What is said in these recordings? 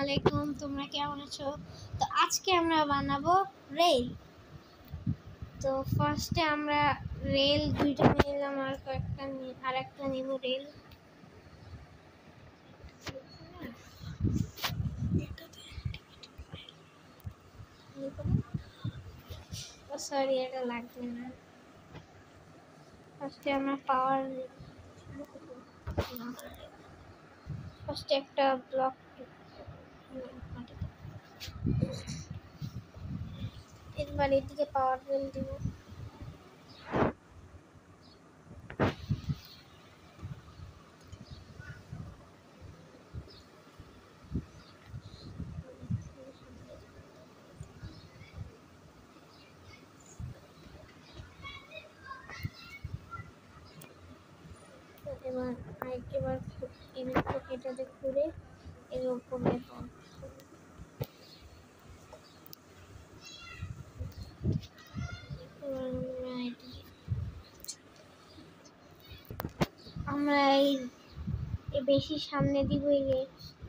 আলাইকুম, তোমরা কেমন আছো? তো আজকে আমরা বানাবো রেল। তো ফার্স্টে আমরা রেল দুইটা নিলাম আর একটা নিব রেল। সরি, এটা লাগবে না। ফার্স্টে আমরা ফার্স্টে একটা ব্লক এবার এদিকে পাওয়ার রেল দিব। এবার এটাতে ঘুরে এর উপরে আমরা এই বেশি সামনে দিব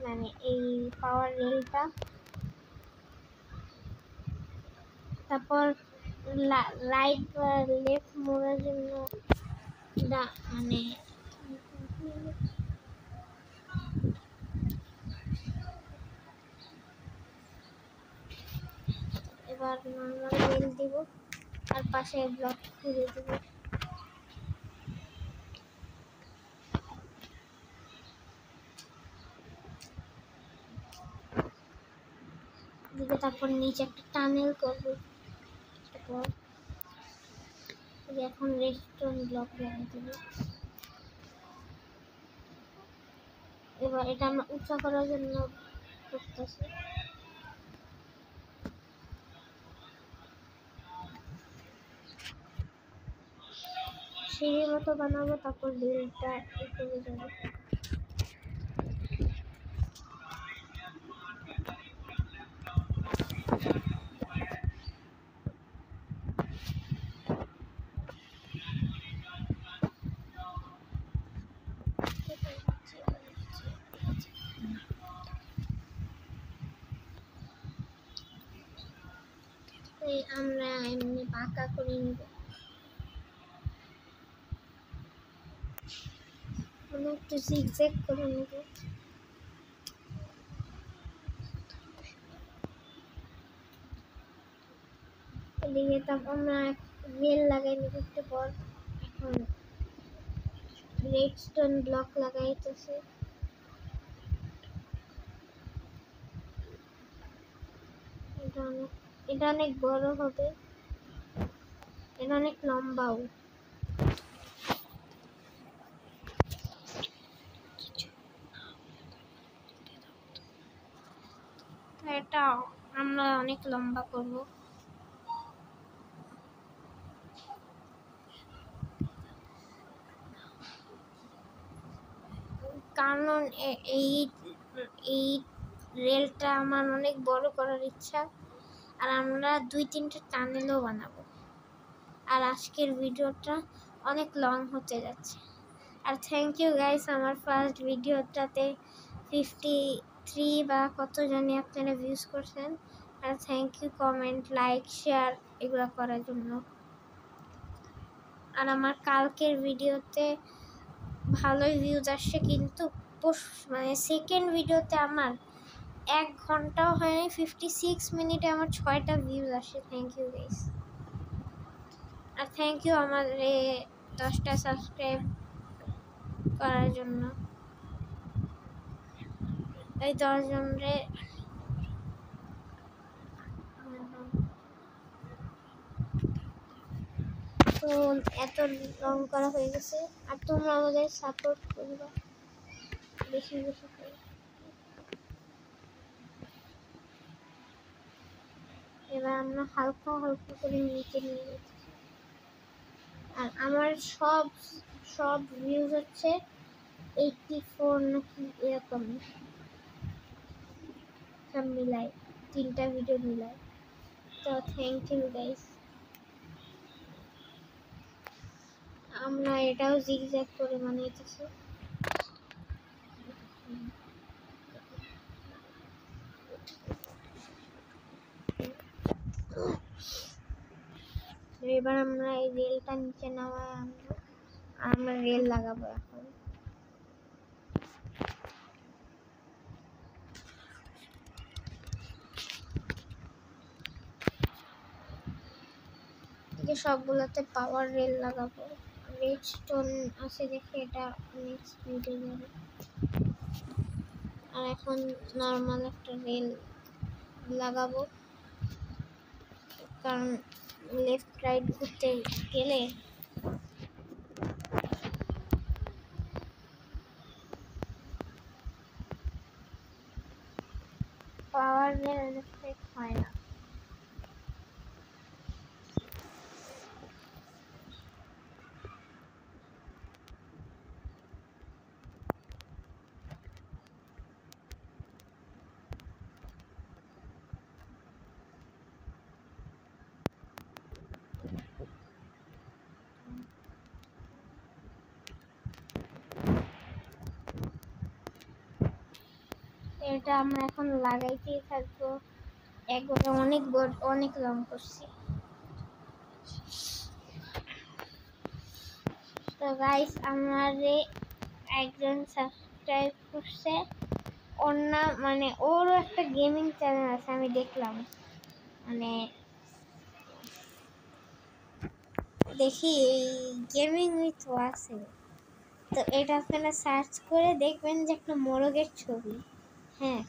মানে এই পাওয়ার রেলটা। তারপর রাইট বা লেফট মোড়ার জন্য মানে এবার নর্মাল রেল দিব আর পাশে ব্লক ঘুরে দিব। তারপর নিচে একটা টানেল করবো। এখন রেস্টুরেন্ট ব্লক লাগিয়ে দেবো। এবার এটা আমরা উঁচা করার জন্য করতেছি। সিঁড়ির মতো বানাবো, তারপর রেলটা উপরে যাবে। আমরা এমনি পাকা করে নিব, একটু জিগজ্যাগ করে নিব। এদিকে তারপর আমরা রেল লাগাই নিব একটু পর। এখন রেডস্টোন ব্লক লাগাইতেছে। এটা অনেক বড় হবে, এটা অনেক লম্বাও। এটা আমরা অনেক লম্বা করব। কারণ এই রেলটা আমার অনেক বড় করার ইচ্ছা, আর আমরা 2-3টা টানেলও বানাবো। আর আজকের ভিডিওটা অনেক লং হতে যাচ্ছে। আর থ্যাংক ইউ গাইস, আমার ফার্স্ট ভিডিওটাতে 53 বা কত জানি আপনারা ভিউজ করছেন। আর thank you comment, like, share এগুলো করার জন্য। আর আমার কালকের ভিডিওতে ভালোই ভিউজ আসছে, কিন্তু মানে সেকেন্ড ভিডিওতে আমার 1 ঘন্টাও হয়নি, 56 মিনিটে আমার 6টা ভিউজ আসে। Thank you guys. আর থ্যাংক ইউ আমার 10টা সাবস্ক্রাইব করার জন্য। এই 10 জনরে তো এত লং করা হয়ে গেছে। আর তোমরা আমাদের সাপোর্ট করবা বেশি বেশি করে। এবার আমরা হালকা হালকা করে নিচে নিয়ে যাচ্ছি। আর আমার সব ভিউজ হচ্ছে 84 নাকি এরকম, সব মিলাই 3টা ভিডিও মিলাই। তো থ্যাংক ইউ গাইস। আমরা এটাও জিগজ্যাগ করে বানাইতেছি। এবার আমরা এই রেলটা নিচে নামায় আনবো, আর আমরা রেল লাগাবো এখন। সবগুলোতে পাওয়ার রেল লাগাবো। রেড স্টোন আছে দেখে এটা অনেক স্পিডে যাবে। আর এখন নর্মাল একটা রেল লাগাবো, কারণ লেফট রাইট ঘুরতে গেলে পাওয়ার রেল এফেক্ট হয় না। এটা আমরা এখন লাগাইতেই থাকবো, একবারে অনেক রং করছি। তো গাইস, আমারে একজন সাবস্ক্রাইব করছে, ওর নাম মানে ওরও একটা গেমিং চ্যানেল আছে, আমি দেখলাম, মানে দেখি এই গেমিং উইথ ওয়াসিম। তো এটা আপনারা সার্চ করে দেখবেন যে একটা মোরগের ছবি। হ্যাঁ,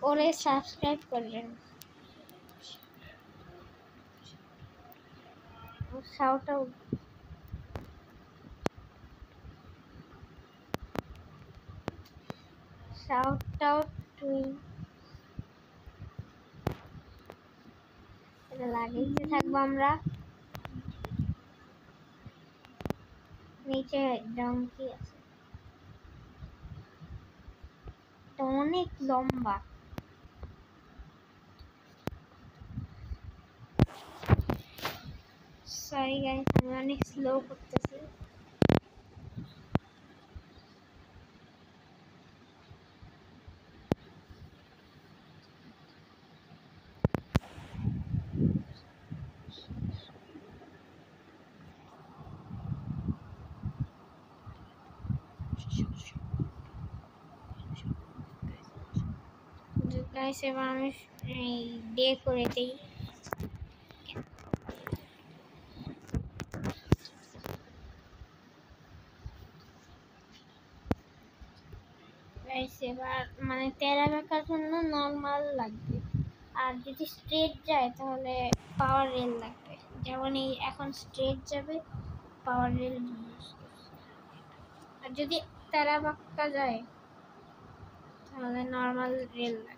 ওরে সাবস্ক্রাইব করবেন। শাউট আউট, টু এটা লাগাইতে থাকবো আমরা। নিচে ডঙ্কি আছে, তো অনেক লম্বা। সরি গাইস, আমি অনেক স্লো করতেছি। গাইস, এবার আমি এই ডে করে দিই। গাইস, এবার মানে তেরা বেঁকার জন্য নর্মাল লাগবে, আর যদি স্ট্রেট যায় তাহলে পাওয়ার রেল লাগবে। যেমন এই এখন স্ট্রেট যাবে, পাওয়ার রেল ইউজ করছে। আর যদি তেরা বাঁকা যায় তাহলে নর্মাল রেল লাগবে।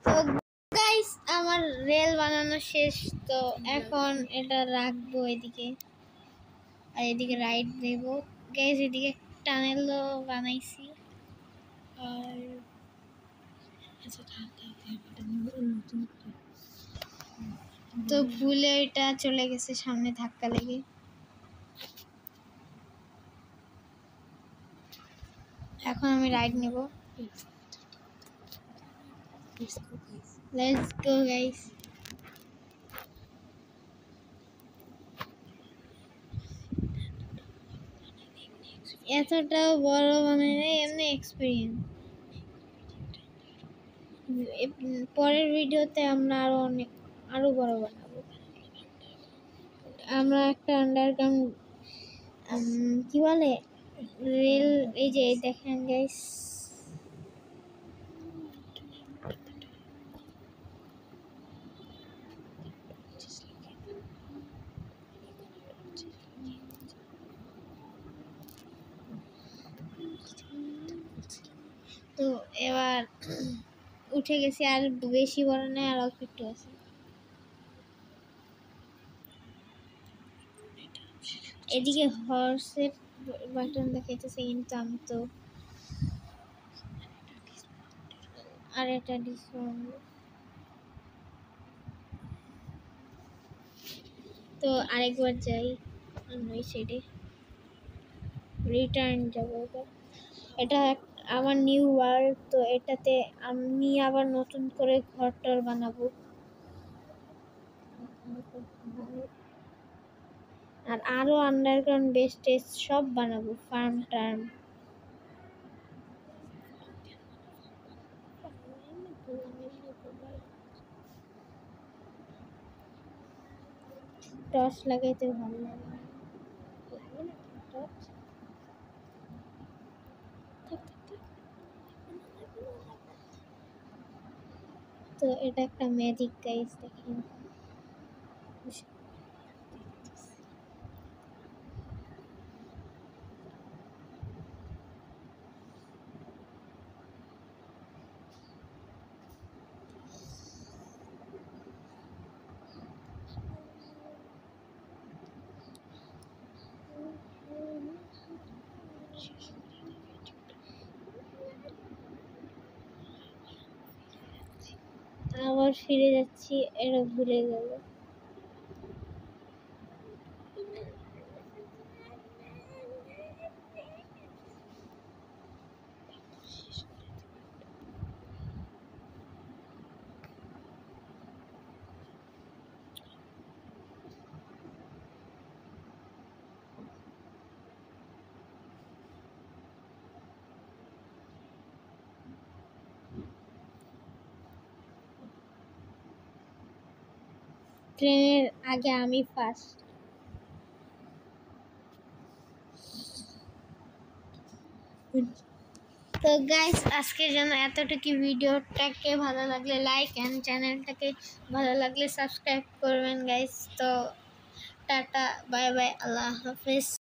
তো গাইস, আমার রেল বানানো শেষ। তো এখন এটা রাখবো এদিকে, আর এদিকে রাইট দেব। গাইস, এদিকে টানেলও বানাইছি। আর তো ভুলে এটা চলে গেছে সামনে ধাক্কা লেগে। এখন আমি রাইড নেব। Let's go guys. এতটাও বড় মানে এমনি এক্সপেরিয়েন্স। পরের ভিডিওতে আমরা আরো বড় বানাবো। আমরা একটা আন্ডারগ্রাউন্ড কি বলে রেল, এই যে দেখেন গাইস, তো এবার উঠে গেছি, আর বেশি বড় নয়, আর অল্প একটু আছে। এদিকে হর্সের বাটন দেখাইতেছে, কিন্তু আমি তো আর এটা ডিসপ্লে তো আরেকবার যাই ওই সাইডে, রিটার্ন যাবো এবার। এটা আমার নিউ ওয়ার্ল্ড, তো এটাতে আমি আবার নতুন করে ঘরটর বানাবো। আর আরো আন্ডারগ্রাউন্ড বেস টেস সব বানাবো, ফার্ম টার্ম। টর্চ লাগাইতে ভালো লাগে না? টর্চ তো এটা একটা ম্যাজিক গাইস, দেখেন। আবার ফিরে যাচ্ছি, এটা ভুলে গেল। ট্রেনের আগে আমি ফার্স্ট। তো গাইস আজকের জন্য এতটুকু। ভিডিওটাকে ভালো লাগলে লাইক এন্ড চ্যানেলটাকে ভালো লাগলে সাবস্ক্রাইব করবেন গাইস। তো টাটা, বাই বাই, আল্লাহ হাফেজ।